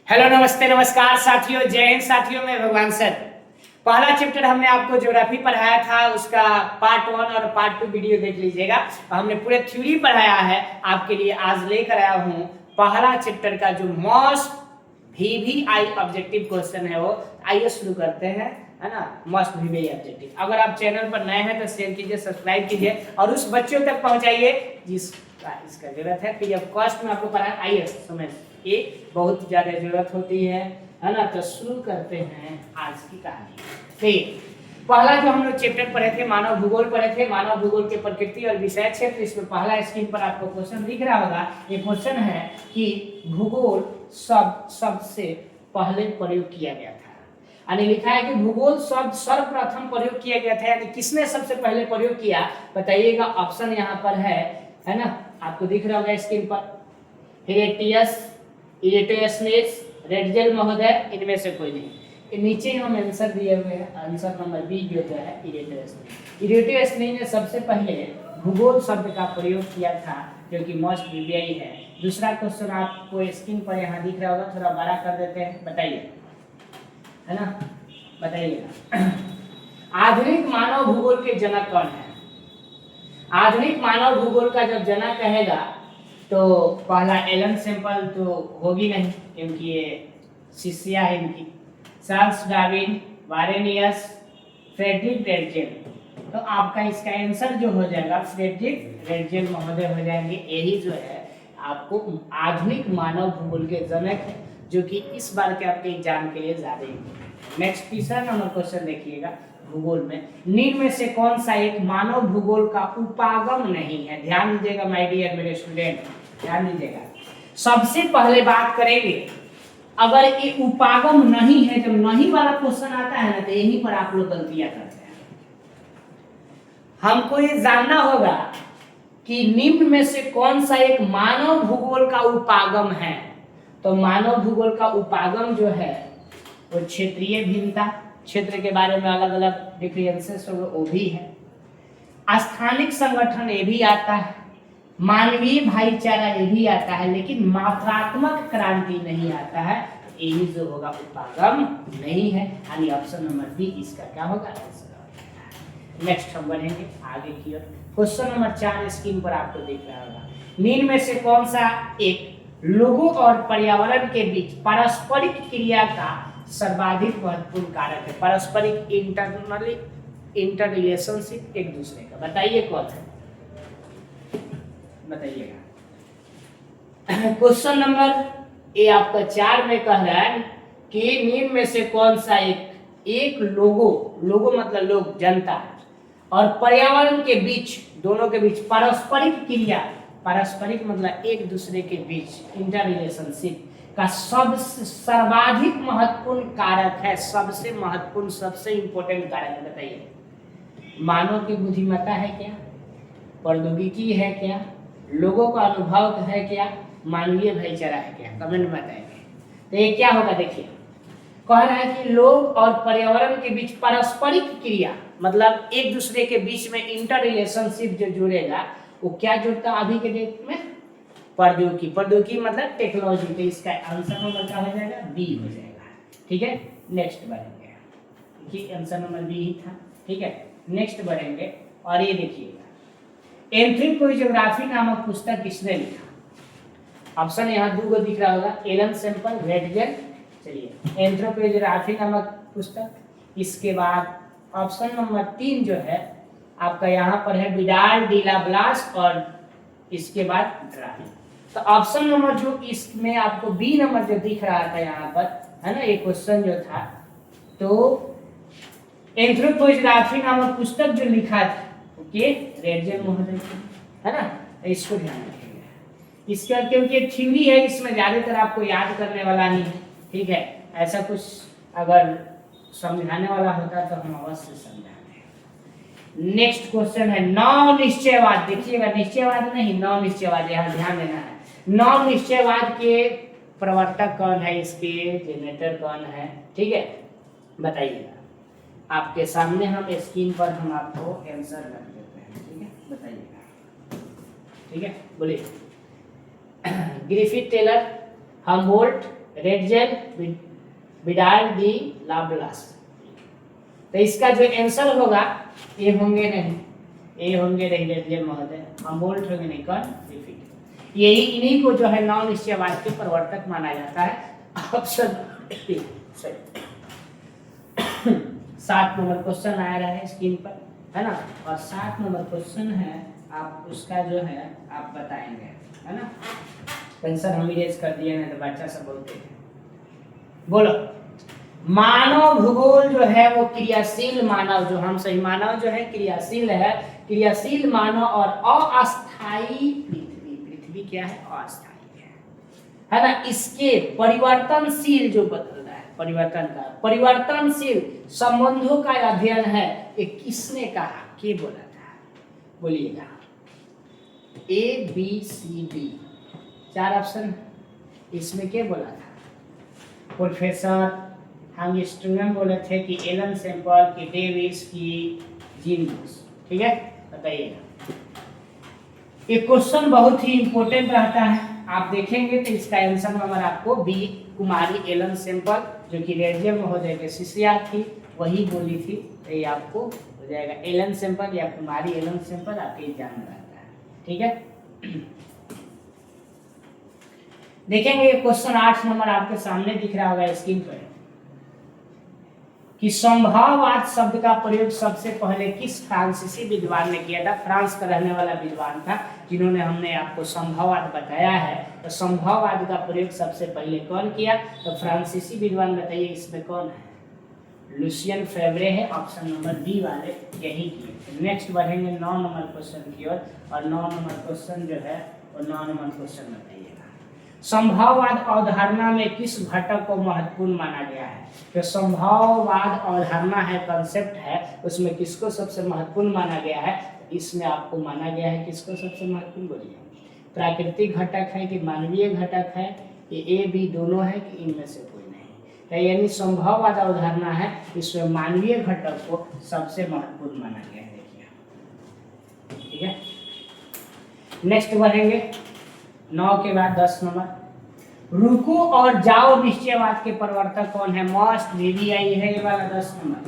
Hello नमस्ते नमस्कार साथियों, जय हिंद साथियों। मैं भगवान सर। पहला चैप्टर हमने आपको ज्योग्राफी पढ़ाया था, उसका पार्ट 1 और पार्ट 2 वीडियो देख लीजिएगा। हमने पूरे थ्योरी पढ़ाया है, आपके लिए आज लेकर आया हूँ पहला चैप्टर का जो मोस्ट VVI ऑब्जेक्टिव क्वेश्चन है वो। आइए शुरू करते हैं, है ना। Most VVI objective. अगर आप चैनल पर नए हैं तो शेयर कीजिए, सब्सक्राइब कीजिए और उस बच्चों तक पहुंचाइए जिसका इसका जरूरत है। कि जब कॉस्ट में आपको पढ़ा आइए समझ ये बहुत ज्यादा जरूरत होती है ना। तो शुरू करते हैं आज की कहानी। फिर पहला जो हम लोग चैप्टर पढ़े थे मानव भूगोल पढ़े थे, मानव भूगोल के प्रकृति और विषय क्षेत्र। इसमें पहला स्क्रीन पर आपको क्वेश्चन दिख रहा होगा। ये क्वेश्चन है कि भूगोल सबसे पहले प्रयोग किया गया था। यानी लिखा है कि भूगोल शब्द सर्वप्रथम प्रयोग किया गया था, यानी किसने सबसे पहले प्रयोग किया बताइएगा। ऑप्शन यहाँ पर है ना, आपको दिख रहा होगा स्क्रीन पर। हेरेटियस, इरेटोस्नेस, रेडजेल महोदय, इनमें से कोई नहीं। नीचे हम आंसर दिए हुए हैं, आंसर नंबर बी जो है इरेटोस्नेस। इरेटोस्नेस ने सबसे पहले भूगोल शब्द का प्रयोग किया था, जो कि मोस्ट VVI है। दूसरा क्वेश्चन आपको स्क्रीन पर यहाँ दिख रहा होगा, थोड़ा बड़ा कर देते हैं, बताइए, है ना, बताइएगा। आधुनिक मानव भूगोल के जनक कौन है? आधुनिक मानव भूगोल का जब जनक कहेगा तो पहला एलन सैंपल तो होगी नहीं, क्योंकि ये शिष्या है इनकी। Charles Darwin, Varenius, Friedrich Ratzel. तो आपका इसका आंसर जो हो जाएगा फ्रेडरिक रेडजेल महोदय हो जाएंगे। यही जो है आपको आधुनिक मानव भूगोल के जनक है, जो कि इस बार के आपके एग्जाम के लिए ज्यादा ही। नेक्स्ट तीसरा नंबर क्वेश्चन देखिएगा भूगोल में। निम्न में से कौन सा एक मानव भूगोल का उपागम नहीं है? ध्यान दीजिएगा माय डियर मेरे स्टूडेंट, ध्यान दीजिएगा। सबसे पहले बात करेंगे, अगर ये उपागम नहीं है, जब नहीं वाला क्वेश्चन आता है ना तो यहीं पर आप लोग गलतियां करते हैं। हमको ये जानना होगा कि निम्न में से कौन सा एक मानव भूगोल का उपागम है। तो मानव भूगोल का उपागम जो है वो क्षेत्रीय भिन्नता, क्षेत्र के बारे में अलग अलग डिफरेंसेस वो भी है। स्थानिक संगठन ये भी आता है, मानवीय भाईचारा ये भी आता है, लेकिन मात्रात्मक क्रांति नहीं आता है। यही जो होगा उपागम नहीं है, यानी ऑप्शन नंबर बी इसका क्या होगा आंसर। नेक्स्ट हम बढ़ेंगे आगे की ओर। क्वेश्चन नंबर 4 स्क्रीन पर आपको दिख रहा होगा। निम्न में से कौन सा एक लोगों और पर्यावरण के बीच पारस्परिक क्रिया का सर्वाधिक महत्वपूर्ण कारक है? पारस्परिक इंटर रिलेशनशिप एक दूसरे का, बताइए कौन है, बताइएगा। क्वेश्चन नंबर ये आपका 4 में कह रहा है कि निम्न में से कौन सा एक लोगों मतलब लोग, जनता और पर्यावरण के बीच, दोनों के बीच पारस्परिक क्रिया, पारस्परिक मतलब एक दूसरे के बीच इंटर रिलेशनशिप का सबसे सर्वाधिक महत्वपूर्ण कारक है। सबसे महत्वपूर्ण, सबसे इंपॉर्टेंट कारक बताइए। मानव की बुद्धिमत्ता है क्या? प्रौद्योगिकी है क्या? लोगों का अनुभव है क्या? मानवीय भाईचारा है क्या? कमेंट में बताएंगे। तो ये क्या होगा देखिए, कह रहा है कि लोग और पर्यावरण के बीच पारस्परिक क्रिया मतलब एक दूसरे के बीच में इंटर रिलेशनशिप जो जुड़ेगा वो क्या जुड़ता है अभी के डेट में? प्रौद्योगिकी। प्रौद्योगिकी मतलब टेक्नोलॉजी। तो इसका आंसर नंबर क्या हो जाएगा? बी हो जाएगा। ठीक है, नेक्स्ट बढ़ेंगे। देखिए आंसर नंबर बी ही था। ठीक है, नेक्स्ट बढ़ेंगे और ये देखिएगा, एंथ्रोपोजियोग्राफी नामक पुस्तक किसने लिखा? ऑप्शन यहाँ 2 दिख रहा होगा, एलन सैंपल, रेडजेल। चलिए, एंथ्रोपोजियोग्राफी नामक पुस्तक। इसके बाद ऑप्शन नंबर 3 जो है आपका यहाँ पर है विडाल डी ला ब्लास, और इसके बाद ड्राविन। तो ऑप्शन नंबर जो इसमें आपको बी नंबर जो दिख रहा था यहाँ पर, है ना, ये क्वेश्चन जो था, तो एंथ्रोपोजियोग्राफी नामक पुस्तक जो लिखा था ओके रेडजेल महोदय, है ना, इसको ध्यान रखिएगा। इसका क्योंकि थ्योरी है, इसमें ज्यादातर आपको याद करने वाला नहीं है। ठीक है, ऐसा कुछ अगर समझाने वाला होता तो हम अवश्य समझाते। नेक्स्ट क्वेश्चन है नव निश्चयवाद। देखिएगा, निश्चयवाद नहीं, नव निश्चयवाद, यहाँ ध्यान देना है। नव निश्चयवाद के प्रवर्तक कौन है, इसके जेनरेटर कौन है? ठीक है, बताइएगा। आपके सामने हम स्क्रीन पर हम आपको आंसर रख देते हैं। ठीक है, बताइएगा। ठीक है, बोलिए। Griffith Taylor, Humboldt, Ratzel Vidal de La Blache. तो इसका जो आंसर होगा ये होंगे नहीं, ये होंगे रेड जेल महोदय, हमबोल्ट होंगे नहीं, कौन रिपीट। यही इन्हीं को जो है नॉन निश्चयवाद के प्रवर्तक माना जाता है। ऑप्शन 7 नंबर क्वेश्चन आ रहा है स्क्रीन पर, है ना, और 7 नंबर क्वेश्चन है, आप उसका जो है आप बताएंगे, है ना। आंसर हम इरेज कर दिए ना, तो बच्चा सब बोलते हैं। बोलो, मानव भूगोल जो है वो क्रियाशील मानव, जो हम सही मानव जो है क्रियाशील है, क्रियाशील मानव और अस्थायी पृथ्वी। पृथ्वी क्या है? अस्थायी है ना। इसके परिवर्तनशील जो बदल रहा है, परिवर्तन का परिवर्तनशील संबंधों का अध्ययन है, ये किसने कहा, के बोला था? बोलिएगा। A B C D 4 option, इसमें क्या बोला था? प्रोफेसर हम स्टूडेंट बोले थे कि एलन सैंपल, की डेविस, की जीनियस। ठीक है, बताइएगा। ये क्वेश्चन बहुत ही इंपॉर्टेंट रहता है, आप देखेंगे तो इसका आंसर नंबर आपको बी कुमारी एलन सैंपल, जो कि रेडियम महोदय के शिष्या थी, वही बोली थी। तो ये आपको हो जाएगा एलन सैंपल या कुमारी एलन सैंपल, आपके एग्जाम में रहता है। ठीक है, देखेंगे क्वेश्चन 8 नंबर आपके सामने दिख रहा होगा स्क्रीन पर, कि संभाववाद शब्द का प्रयोग सबसे पहले किस फ्रांसीसी विद्वान ने किया था? फ्रांस का रहने वाला विद्वान था जिन्होंने हमने आपको संभाववाद बताया है। तो संभाववाद का प्रयोग सबसे पहले कौन किया? तो फ्रांसीसी विद्वान, बताइए इसमें कौन है? लुसियन फेब्रे है, ऑप्शन नंबर बी वाले यही किए। नेक्स्ट बढ़ेंगे 9 नंबर क्वेश्चन की ओर, और 9 नंबर क्वेश्चन जो है वो 9 नंबर क्वेश्चन बताइएगा। संभाववाद अवधारणा में किस घटक को महत्वपूर्ण माना गया है? तो संभाववाद अवधारणा है, कंसेप्ट है, उसमें किसको सबसे महत्वपूर्ण माना गया है? इसमें आपको माना गया है किसको सबसे महत्वपूर्ण? बोलिए, प्राकृतिक घटक है कि मानवीय घटक है, कि ए बी दोनों है, कि इनमें से कोई नहीं? तो यानी संभाववाद अवधारणा है, इसमें मानवीय घटक को सबसे महत्वपूर्ण माना गया है। देखिए, ठीक है, नेक्स्ट बढ़ेंगे 9 के बाद 10 नंबर, रुको और जाओ निश्चयवाद के प्रवर्तक कौन है? मस्ट VVI है ये वाला 10 नंबर,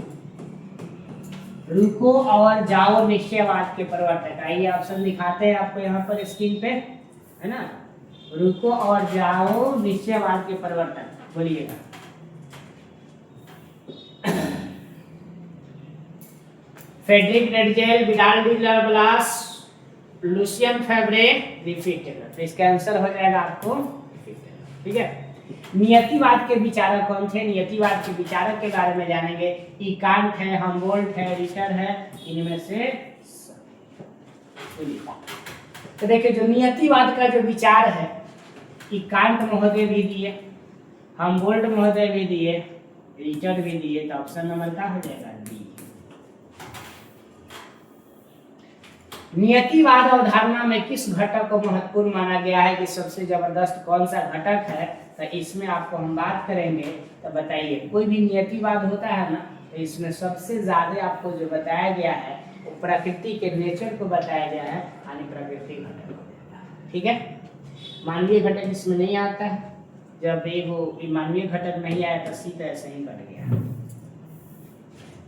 रुको और जाओ निश्चयवाद के प्रवर्तक। आइए ऑप्शन दिखाते हैं आपको यहाँ पर स्क्रीन पे, है ना। रुको और जाओ निश्चयवाद के प्रवर्तक, बोलिएगा। Friedrich Ratzel, Vidal de La Blache, Lucien Febvre, Griffith Taylor. तो इसका आंसर हो जाएगा आपको रिफिट टेलर। ठीक है, नियतिवाद के विचारक कौन थे? नियतिवाद के विचारक के बारे में जानेंगे। ई कांट है, हमबोल्ट है, रिटर है, इनमें से तो देखिए, जो नियतिवाद का जो विचार है, ई कांट महोदय भी दिए, हमबोल्ट महोदय भी दिए, रिटर भी दिए, तो ऑप्शन नंबर का हो जाएगा डी। नियतिवाद अवधारणा में किस घटक को महत्वपूर्ण माना गया है, कि सबसे जबरदस्त कौन सा घटक है? तो इसमें आपको हम बात करेंगे, तो बताइए। कोई भी नियतिवाद होता है ना, तो इसमें सबसे ज्यादा आपको जो बताया गया है वो प्रकृति के नेचर को बताया गया है, यानी प्राकृतिक घटक। ठीक है, मानवीय घटक इसमें नहीं आता है। जब वो मानवीय घटक नहीं आया तो सीधा ऐसे ही कट गया।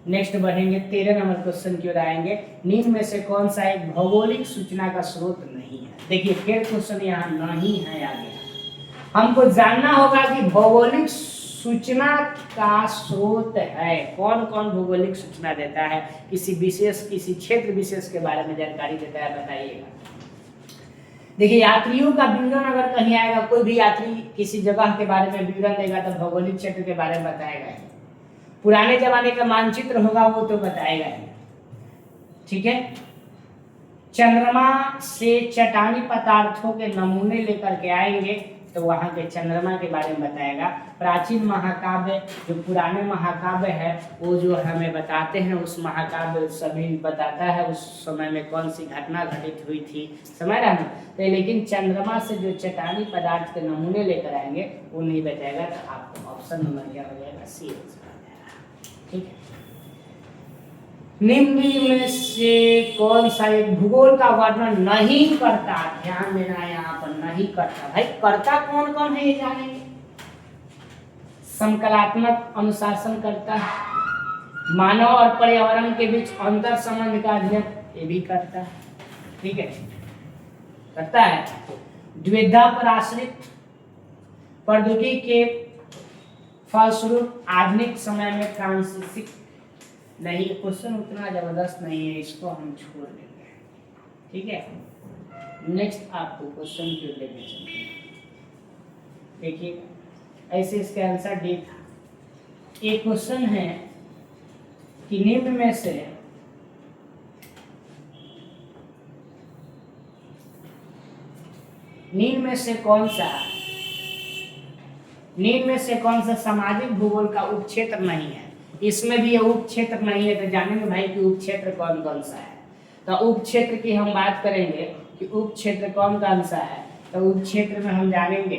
नेक्स्ट बढ़ेंगे 13 नंबर क्वेश्चन की ओर आएंगे, निम्न में से कौन सा एक भौगोलिक सूचना का स्रोत नहीं है? देखिए, फिर क्वेश्चन यहाँ नहीं है आगे। हमको जानना होगा कि भौगोलिक सूचना का स्रोत है, कौन कौन भौगोलिक सूचना देता है, किसी विशेष, किसी क्षेत्र विशेष के बारे में जानकारी देता है, बताइएगा। देखिए, यात्रियों का विवरण अगर कहीं आएगा, कोई भी यात्री किसी जगह के बारे में विवरण देगा तो भौगोलिक क्षेत्र के बारे में बताएगा। पुराने जमाने का मानचित्र होगा वो तो बताएगा ही। ठीक है, चंद्रमा से चट्टानी पदार्थों के नमूने लेकर के आएंगे तो वहां के चंद्रमा के बारे में बताएगा। प्राचीन महाकाव्य, जो पुराने महाकाव्य है, वो जो हमें बताते हैं, उस महाकाव्य सभी बताता है उस समय में कौन सी घटना घटित हुई थी, समझ रहा है। तो लेकिन चंद्रमा से जो चट्टानी पदार्थ के नमूने लेकर आएंगे वो नहीं बताएगा। तो आपको ऑप्शन नंबर क्या हो जाएगा? सी। ठीक है, निम्न में से कौन सा एक भूगोल का वर्णन नहीं करता? ध्यान देना है यहाँ पर, नहीं करता। भाई करता कौन कौन है ये जानेंगे। संकलात्मक अनुशासन करता है, मानव और पर्यावरण के बीच अंतर संबंध का अध्ययन ये भी करता है, ठीक है, करता है। द्विधा पर आश्रित प्रौद्योगिकी के फलस्वरूप आधुनिक समय में फ्रांसीसी नहीं, क्वेश्चन उतना जबरदस्त नहीं है, इसको हम छोड़ देंगे, ठीक है। नेक्स्ट आपको क्वेश्चन की ओर लेके चलते हैं। देखिए ऐसे इसका आंसर डी था। एक क्वेश्चन है कि निम्न में से कौन सा सामाजिक भूगोल का उपक्षेत्र नहीं है। इसमें भी ये उपक्षेत्र नहीं है, तो जानेंगे भाई कि उपक्षेत्र कौन कौन सा है। तो उपक्षेत्र की हम बात करेंगे कि उपक्षेत्र कौन कौन सा है। तो उपक्षेत्र में हम जानेंगे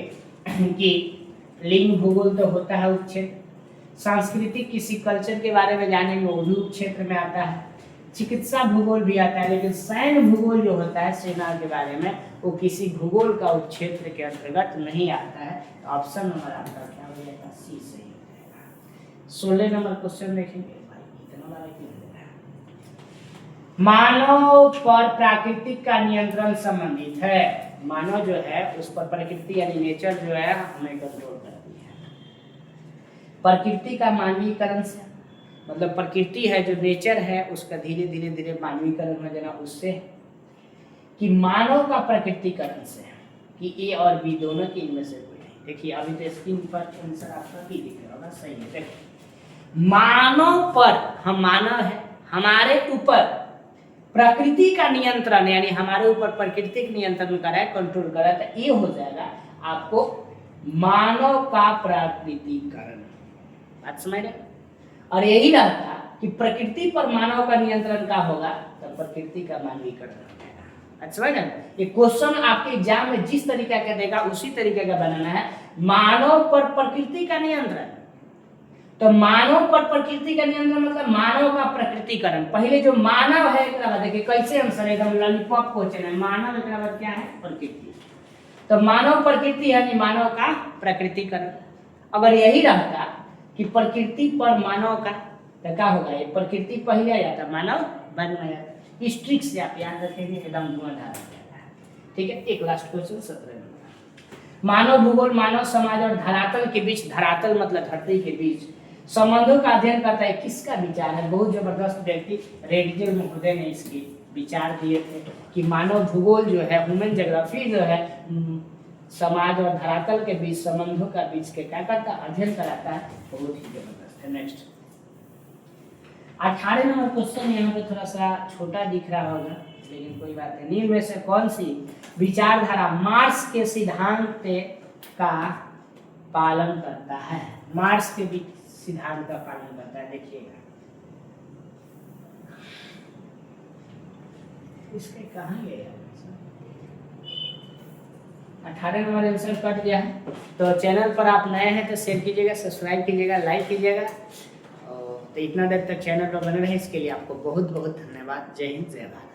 कि लिंग भूगोल तो होता है उपक्षेत्र, सांस्कृतिक किसी कल्चर के बारे में जानेंगे वो भी उपक्षेत्र में आता है, चिकित्सा भूगोल भी आता है, लेकिन सैन्य भूगोल जो होता है सेना के बारे में वो किसी भूगोल का उपक्षेत्र के अंतर्गत नहीं आता है। तो ऑप्शन नंबर आपका क्या हो जाएगा, सी सही हो जाएगा। 16 नंबर क्वेश्चन देखेंगे भाई, इतना बड़ा क्यों दे रहा है। मानव पर प्राकृतिक का नियंत्रण संबंधित है। मानव जो है उस पर प्रकृति यानी नेचर जो है हमें कंट्रोल करती है। प्रकृति का मानवीकरण से मतलब प्रकृति है जो नेचर है उसका धीरे धीरे मानवीकरण हो जाना उससे, कि मानव का प्रकृतिकरण से, कि ए और बी दोनों के इनमें से कोई नहीं। देखिए अभी तो स्क्रीन पर आंसर आपका भी दिख रहा होगा, सही है। देखिए मानव पर, हम मानव है, हमारे ऊपर प्रकृति का नियंत्रण यानी हमारे ऊपर प्रकृति का नियंत्रण करे, कंट्रोल करे, तो ये हो जाएगा आपको मानव का प्राकृतिकरण। बात समझ रहे? और यही रहता कि प्रकृति पर मानव का नियंत्रण का होगा तो प्रकृति का मानवीकरण हो जाएगा। अच्छा समझ रहे? ये क्वेश्चन आपके एग्जाम में जिस तरीके का देगा उसी तरीके का बनाना है। मानव पर प्रकृति का नियंत्रण, तो मानव पर प्रकृति का नियंत्रण मतलब मानव का प्रकृतिकरण। पहले जो मानव है एक बात देखिए कैसे आंसर एकदम लॉलीपॉप क्वेश्चन है। मानव एक बात क्या है, प्रकृति। तो मानव प्रकृति है मानव का प्रकृतिकरण। अगर यही रहता कि प्रकृति पर मानव का, तो क्या होगा, ये प्रकृति पहले आ जाता, मानव बाद में आ जाता। इस ट्रिक से आप याद रखेंगे एकदम धुआंधार हो जाता है, ठीक है। एक लास्ट क्वेश्चन 17 नंबर। मानव भूगोल मानव समाज और धरातल के बीच, धरातल मतलब धरती के बीच संबंधों का अध्ययन करता है। किसका विचार है? बहुत जबरदस्त व्यक्ति रेडियल महोदय ने इसकी विचार दिए थे कि मानव भूगोल जो है, ह्यूमन ज्योग्राफी जो है, समाज और धरातल के बीच संबंधों का बीच के क्या करता, अध्ययन कराता है। बहुत ही जबरदस्त है। नेक्स्ट 18 नंबर क्वेश्चन यहाँ पे थोड़ा सा छोटा दिख रहा होगा लेकिन कोई बात नहीं। निम्न में से कौन सी विचारधारा मार्क्स के सिद्धांत का पालन करता है? मार्क्स के सिद्धांत का पालन करता है, देखिएगा इसके कहाँ गए 18 नंबर आंसर कट गया है। तो चैनल पर आप नए हैं तो शेयर कीजिएगा, सब्सक्राइब कीजिएगा, लाइक कीजिएगा। तो इतना देर तक चैनल पर बने रहे इसके लिए आपको बहुत बहुत धन्यवाद। जय हिंद, जय भारत।